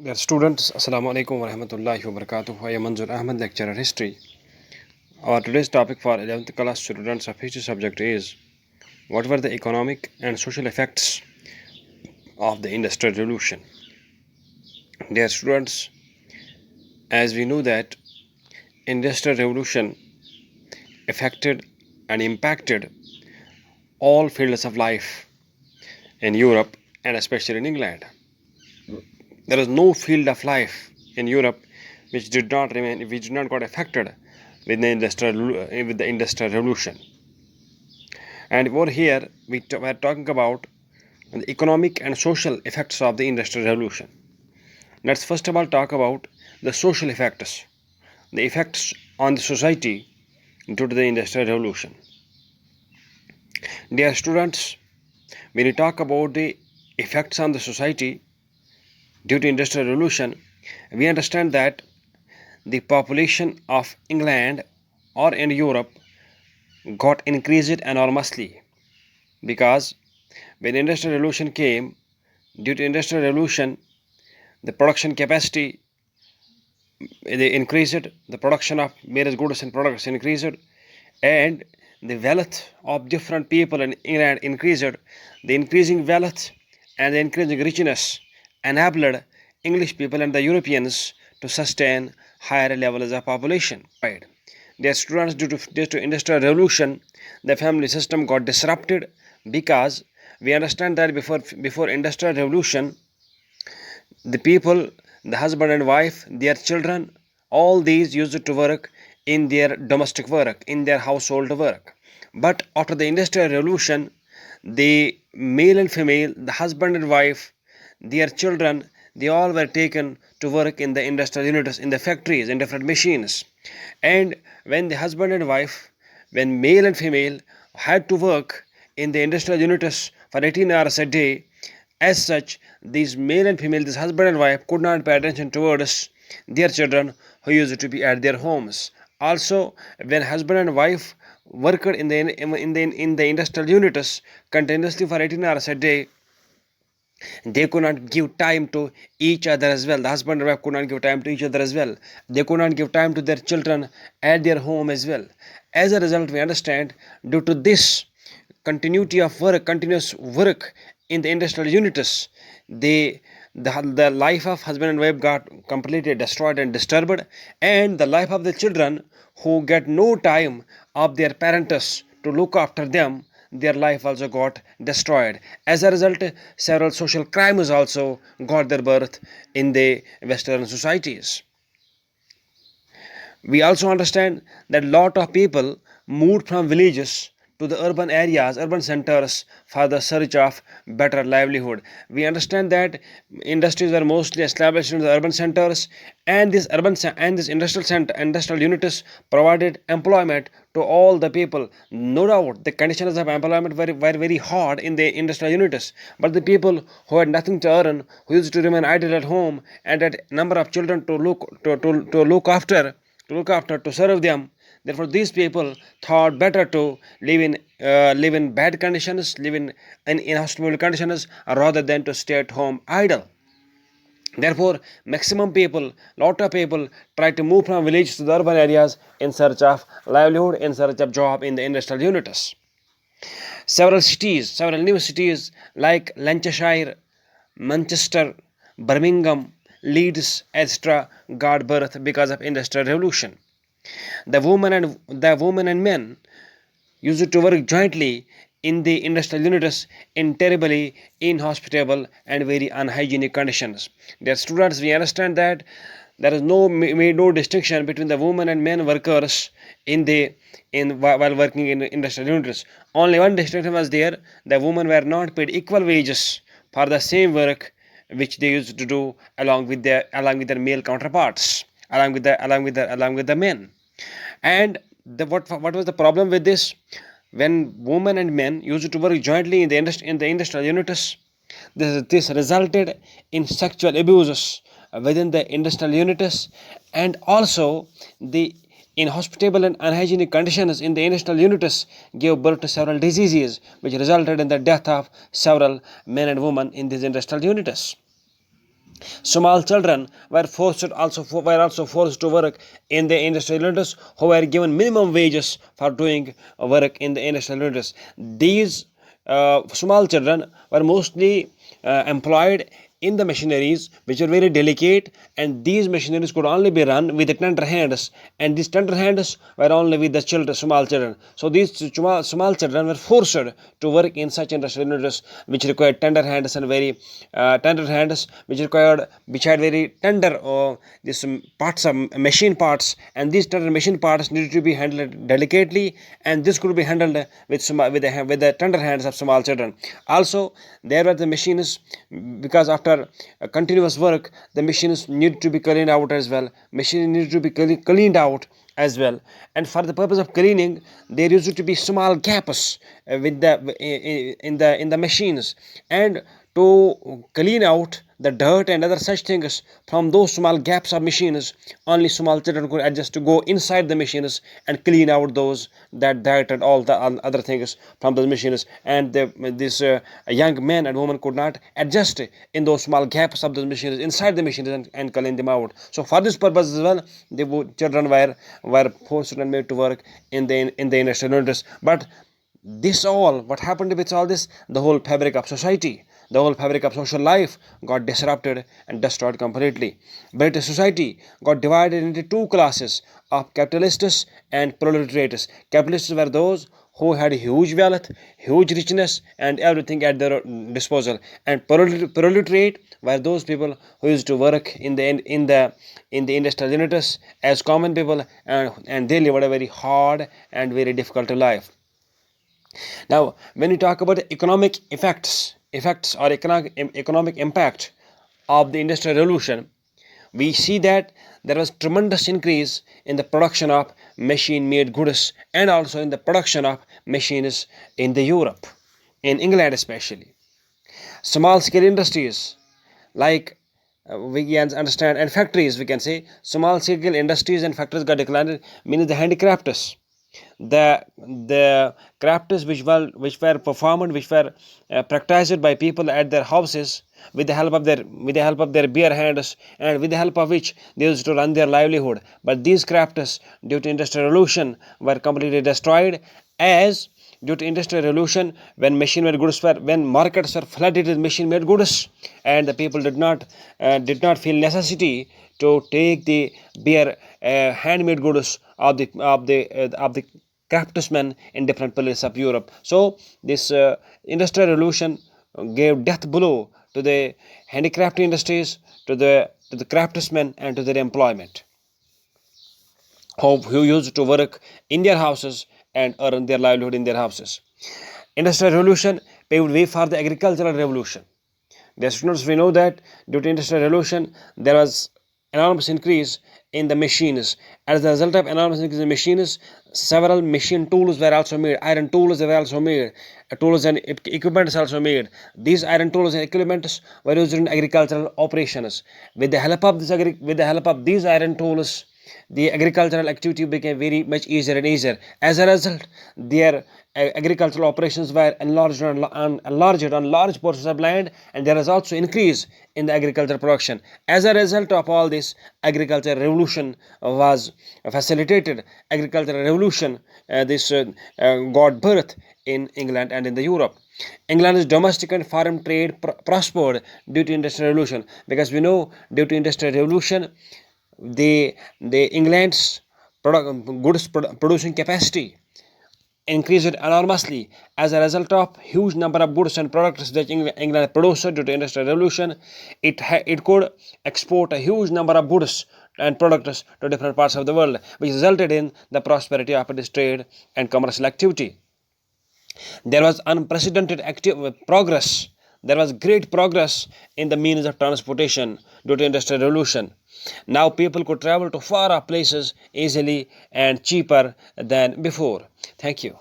Dear students, Assalamu alaikum wa rahmatullahi wa barakatuh. I am Manzur Ahmed, lecturer history. Our today's topic for 11th class students of history subject is what were the economic and social effects of the Industrial Revolution. Dear students, as we know that Industrial Revolution affected and impacted all fields of life in Europe and especially in England. There is no field of life in Europe which did not got affected with the industrial revolution. And over here we are talking about the economic and social effects of the industrial revolution. Let's first of all talk about the social effects, the effects on the society due to the industrial revolution. Dear students, when we talk about the effects on the society due to industrial revolution, we understand that the population of England or in Europe got increased enormously because when industrial revolution came, due to industrial revolution, the production capacity they increased, the production of various goods and products increased, and the wealth of different people in England increased. The increasing wealth and the increasing richness enabled English people and the Europeans to sustain higher levels of population. Right. Their students, due to industrial revolution, the family system got disrupted because we understand that before industrial revolution, the people, the husband and wife, their children, all these used to work in their domestic work, in their household work. But after the industrial revolution, the male and female, the husband and wife, their children, they all were taken to work in the industrial units, in the factories, in different machines. And when the husband and wife, when male and female had to work in the industrial units for 18 hours a day, as such, these male and female, this husband and wife, could not pay attention towards their children who used to be at their homes. Also, when husband and wife worked in the industrial units continuously for 18 hours a day, they could not give time to each other as well. The husband and wife could not give time to each other as well. They could not give time to their children at their home as well. As a result, we understand due to this continuity of work, continuous work in the industrial units, the life of husband and wife got completely destroyed and disturbed, and the life of the children who get no time of their parents to look after them, their life also got destroyed. As a result, several social crimes also got their birth in the Western societies. We also understand that lot of people moved from villages to the urban areas, urban centers for the search of better livelihood. We understand that industries were mostly established in the urban centers, and this industrial units provided employment to all the people. No doubt, the conditions of employment were very hard in the industrial units, but the people who had nothing to earn, who used to remain idle at home, and had number of children to look after, to serve them. Therefore, these people thought better to live in bad conditions, live in inhospitable conditions, rather than to stay at home idle. Therefore, maximum people, lot of people, try to move from villages to the urban areas in search of livelihood, in search of job in the industrial units. Several new cities like Lancashire, Manchester, Birmingham, Leeds, etc., got birth because of industrial revolution. The women and men used to work jointly in the industrial units in terribly inhospitable and very unhygienic conditions. Dear students, we understand that there is made no distinction between the women and men workers while working in industrial units. Only one distinction was there: the women were not paid equal wages for the same work which they used to do along with their male counterparts, along with the men. And what was the problem with this? When women and men used to work jointly in the industrial units, this resulted in sexual abuses within the industrial units, and also the inhospitable and unhygienic conditions in the industrial units gave birth to several diseases which resulted in the death of several men and women in these industrial units. Small children were also forced to work in the industrial units, who were given minimum wages for doing work in the industrial units. These small children were mostly employed in the machineries which were very delicate, and these machineries could only be run with the tender hands, and these tender hands were only with the small children. So these small children were forced to work in such industrial units which required tender hands and very tender hands, which had very tender this parts of machine parts, and these tender machine parts needed to be handled delicately, and this could be handled with the tender hands of small children. Also, there were the machines, because after continuous work, the machines need to be cleaned out as well. Machines need to be cleaned out as well, and for the purpose of cleaning, there used to be small gaps with the in the machines, and to clean out the dirt and other such things from those small gaps of machines, only small children could adjust to go inside the machines and clean out those that dirt and all the other things from the machines, and this young man and woman could not adjust in those small gaps of the machines inside the machines, and clean them out. So for this purpose as well, the children were forced and made to work in the industrial units. But this all, what happened with all this, the whole fabric of society, the whole fabric of social life got disrupted and destroyed completely. British society got divided into two classes of capitalists and proletariats. Capitalists were those who had huge wealth, huge richness, and everything at their disposal, and proletariat were those people who used to work in the industrial units as common people, and they lived a very hard and very difficult life. Now, when we talk about the economic effects or economic impact of the Industrial Revolution, we see that there was tremendous increase in the production of machine-made goods, and also in the production of machines in the Europe, in England especially. Small-scale industries like we can understand, and factories, we can say small-scale industries and factories got declined, meaning the handicrafts, the crafts which were performed, which were practiced by people at their houses with the help of their bare hands, and with the help of which they used to run their livelihood. But these crafts, due to industrial revolution, were completely destroyed, as due to industrial revolution, when markets were flooded with machine made goods, and the people did not feel necessity to take the bare handmade goods of the craftsmen in different places of Europe. So this industrial revolution gave death blow to the handicraft industries, to the craftsmen, and to their employment, who used to work in their houses and earn their livelihood in their houses. Industrial revolution paved way for the agricultural revolution. Dear students, we know that due to industrial revolution, there was enormous increase in the machines. As a result of enormous increase in machines, several machine tools were also made. Iron tools were also made. Tools and equipments also made. These iron tools and equipments were used in agricultural operations. With the help of these iron tools, the agricultural activity became very much easier and easier. As a result, their agricultural operations were enlarged on large portions of land, and there was also increase in the agricultural production. As a result of all this, agricultural revolution was facilitated. Agricultural revolution got birth in England and in the Europe. England's domestic and foreign trade prospered due to industrial revolution, because we know due to industrial revolution, the England's goods producing capacity increased enormously. As a result of huge number of goods and products that England produced due to industrial revolution, it could export a huge number of goods and products to different parts of the world, which resulted in the prosperity of its trade and commercial activity. There was unprecedented progress. There was great progress in the means of transportation due to industrial revolution. Now people could travel to far off places easily and cheaper than before. Thank you.